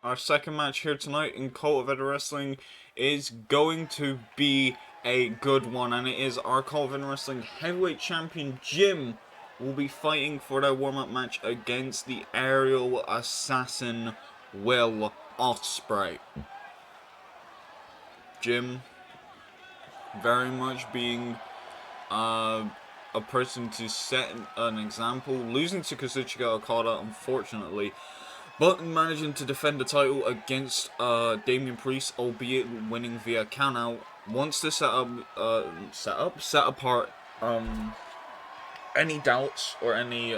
Our second match here tonight in COEW Wrestling is going to be a good one, and it is our COEW Wrestling Heavyweight Champion Jim will be fighting for their warm-up match against the aerial assassin Will Ospreay. Jim very much being a person to set an example, losing to Kazuchika Okada unfortunately, but managing to defend the title against Damian Priest, albeit winning via countout. Wants to set apart any doubts or any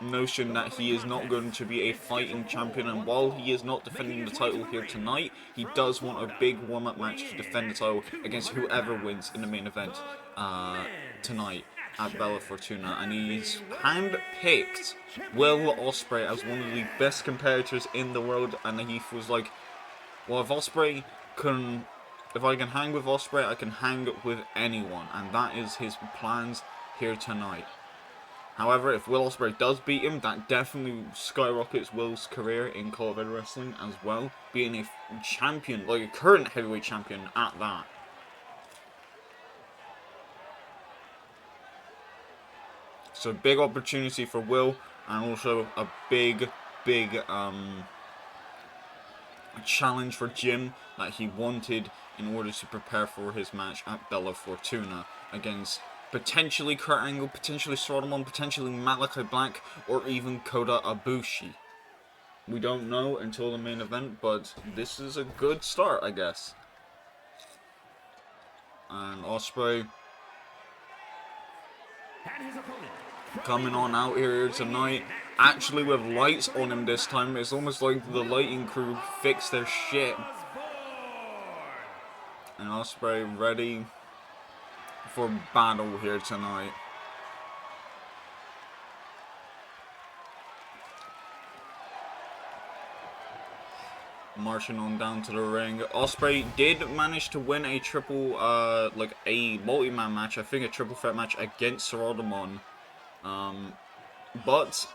notion that he is not going to be a fighting champion, and while he is not defending the title here tonight, he does want a big warm-up match to defend the title against whoever wins in the main event tonight at Bella Fortuna, and he's hand-picked Will Ospreay as one of the best competitors in the world, and he was like, well, if I can hang with Ospreay, I can hang with anyone, and that is his plans here tonight. However, if Will Ospreay does beat him, that definitely skyrockets Will's career in COEW Wrestling as well, being a champion, like a current heavyweight champion at that. So big opportunity for Will, and also a big challenge for Jim that he wanted in order to prepare for his match at Bella Fortuna against potentially Kurt Angle, potentially Solomon, potentially Malachi Black, or even Kota Ibushi. We don't know until the main event, but this is a good start, I guess. And Ospreay coming on out here tonight, actually with lights on him this time. It's almost like the lighting crew fixed their shit. And Ospreay ready for battle here tonight. Marching on down to the ring. Ospreay did manage to win a like a multi-man match, I think a triple threat match against Solomon. But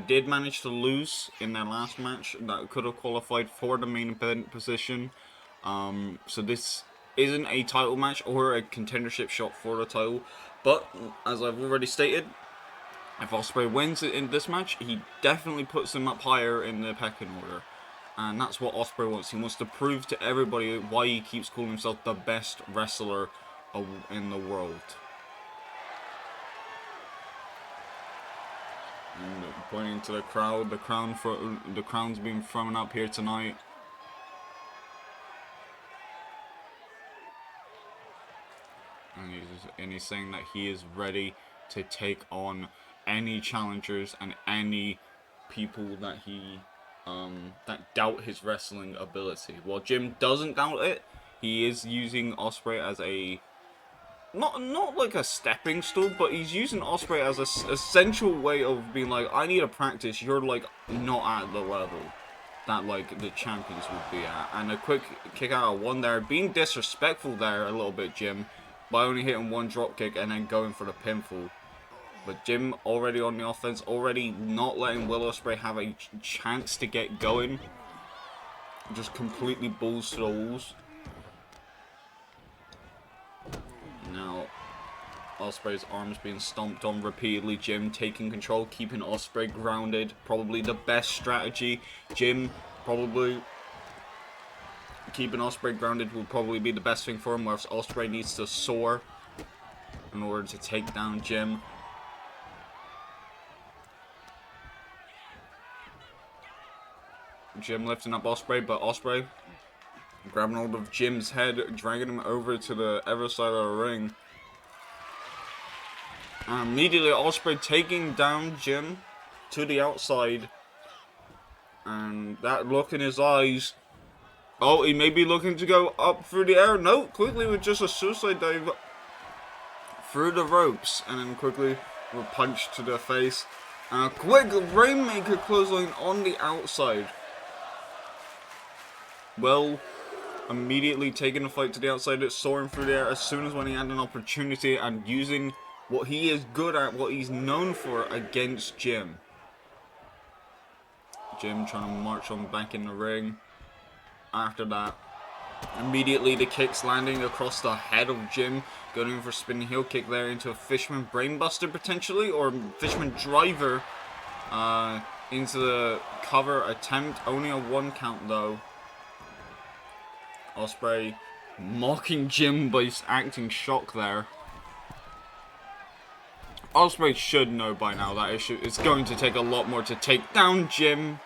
did manage to lose in their last match that could have qualified for the main event position. So this isn't a title match or a contendership shot for the title, but as I've already stated, if Ospreay wins in this match, he definitely puts him up higher in the pecking order. And that's what Ospreay wants. He wants to prove to everybody why he keeps calling himself the best wrestler in the world. And pointing to the crowd, the crown's being thrown up here tonight. And he's saying that he is ready to take on any challengers and any people that he that doubt his wrestling ability. While Jim doesn't doubt it, he is using Ospreay as a not like a stepping stool, but he's using Ospreay as a essential way of being like, I need to practice. You're like not at the level that like the champions would be at. And a quick kick out of one there, being disrespectful there a little bit, Jim, by only hitting one drop kick and then going for the pinfall. But Jim already on the offense, already not letting Will Ospreay have a chance to get going. Just completely balls to the walls. Now, Ospreay's arms being stomped on repeatedly. Jim taking control, keeping Ospreay grounded. Probably the best strategy. Jim probably keeping Ospreay grounded will probably be the best thing for him, whereas Ospreay needs to soar in order to take down Jim. Jim lifting up Ospreay, but Ospreay grabbing hold of Jim's head, dragging him over to the other side of the ring. And immediately Ospreay taking down Jim to the outside. And that look in his eyes. Oh, he may be looking to go up through the air. No, quickly with just a suicide dive through the ropes. And then quickly with a punch to the face. And a quick Rainmaker clothesline on the outside. Well, immediately taking the fight to the outside, soaring through the air as soon as when he had an opportunity and using what he is good at, what he's known for against Jim. Jim trying to march on back in the ring. After that, immediately the kicks landing across the head of Jim, going in for a spinning heel kick there into a Fisherman Brainbuster potentially, or Fisherman Driver into the cover attempt. Only a 1 count though. Ospreay mocking Jim by acting shocked there. Ospreay should know by now that it's going to take a lot more to take down Jim.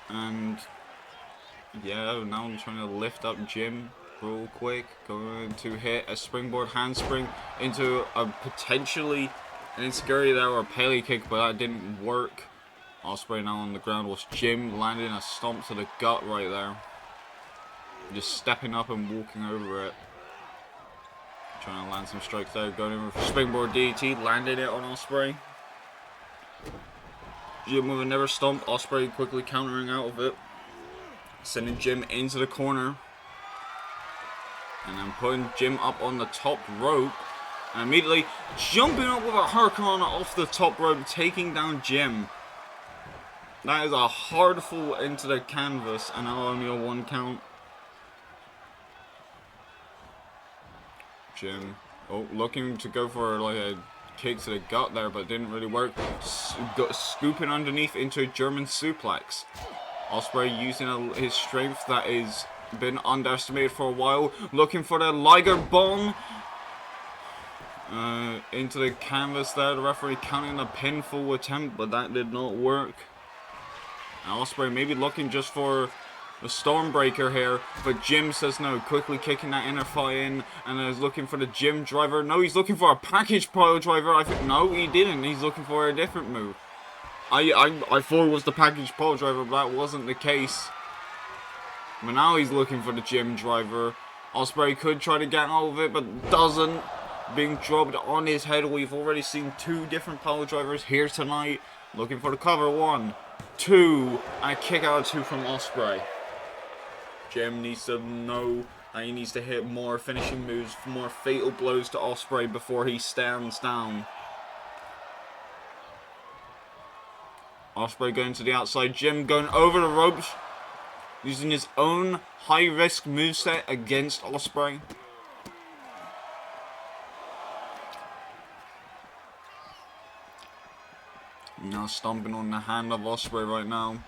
And yeah, now I'm trying to lift up Jim real quick. Going to hit a springboard handspring into a potentially an insecurity there or a Pele kick, but that didn't work. Ospreay now on the ground, was Jim landing a stomp to the gut right there. Just stepping up and walking over it. Trying to land some strikes there, going in with a springboard DDT, landed it on Ospreay. Jim with another stomp, Ospreay quickly countering out of it. Sending Jim into the corner. And then putting Jim up on the top rope. And immediately jumping up with a Hurricanrana off the top rope, taking down Jim. That is a hard fall into the canvas, and now only a 1 count. Jim, looking to go for like a kick to the gut there, but didn't really work. Scooping underneath into a German suplex. Ospreay using his strength that is been underestimated for a while. Looking for the Liger Bomb into the canvas there. The referee counting a pinfall attempt, but that did not work. And Ospreay maybe looking just for the Stormbreaker here, but Jim says no, quickly kicking that inner thigh in, and is looking for the Jim driver. No, he's looking for a package pile driver. I think no, he didn't. He's looking for a different move. I thought it was the package pile driver, but that wasn't the case. But now he's looking for the Jim driver. Ospreay could try to get out of it, but doesn't. Being dropped on his head. We've already seen 2 different pile drivers here tonight. Looking for the cover. 1, 2, and a kick out of 2 from Ospreay. Jim needs to know that he needs to hit more finishing moves, more fatal blows to Ospreay before he stands down. Ospreay going to the outside, Jim going over the ropes, using his own high-risk moveset against Ospreay. Now stomping on the hand of Ospreay right now.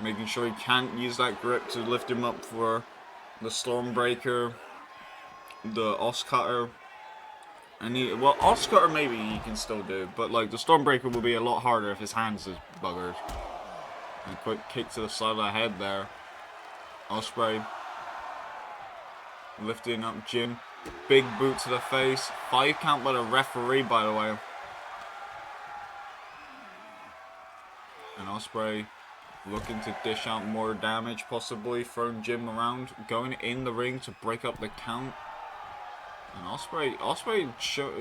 Making sure he can't use that grip to lift him up for the Stormbreaker, the Oscutter. And well, Oscutter maybe he can still do, but like the Stormbreaker will be a lot harder if his hands is buggered. And a quick kick to the side of the head there. Ospreay lifting up Jim. Big boot to the face. 5 count by the referee, by the way. And Ospreay looking to dish out more damage, possibly throwing Jim around, going in the ring to break up the count. And Ospreay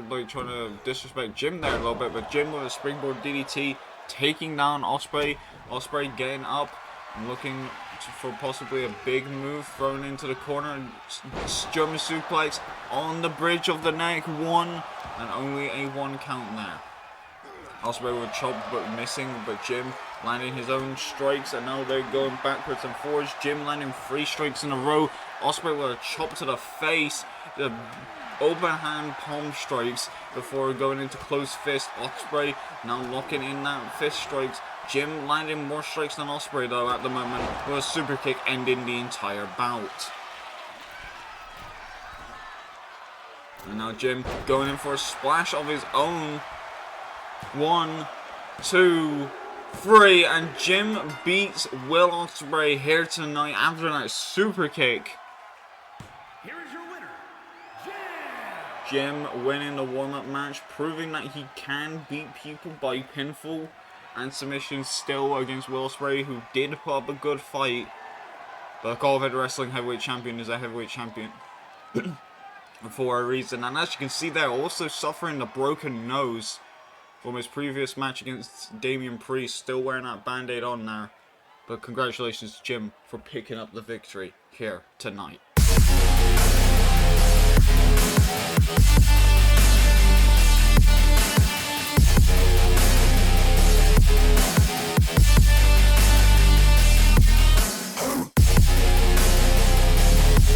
like trying to disrespect Jim there a little bit, but Jim with a springboard DDT taking down Ospreay. Ospreay getting up and looking for possibly a big move, thrown into the corner. German suplex on the bridge of the neck, 1, and only a 1 count there. Ospreay with a chop but missing, but Jim landing his own strikes, and now they're going backwards and forwards. Jim landing 3 strikes in a row. Ospreay with a chop to the face, the open hand palm strikes before going into close fist. Ospreay now locking in that fist strikes. Jim landing more strikes than Ospreay though at the moment, with a super kick ending the entire bout. And now Jim going in for a splash of his own. 1, 2, 3, and Jim beats Will Ospreay here tonight after that super kick. Here is your winner, Jim winning the warm-up match, proving that he can beat people by pinfall and submission still against Will Ospreay, who did put up a good fight. But the COEW Wrestling Heavyweight Champion is a heavyweight champion for a reason. And as you can see there, also suffering a broken nose from his previous match against Damian Priest, still wearing that band-aid on there. But congratulations to Jim for picking up the victory here tonight.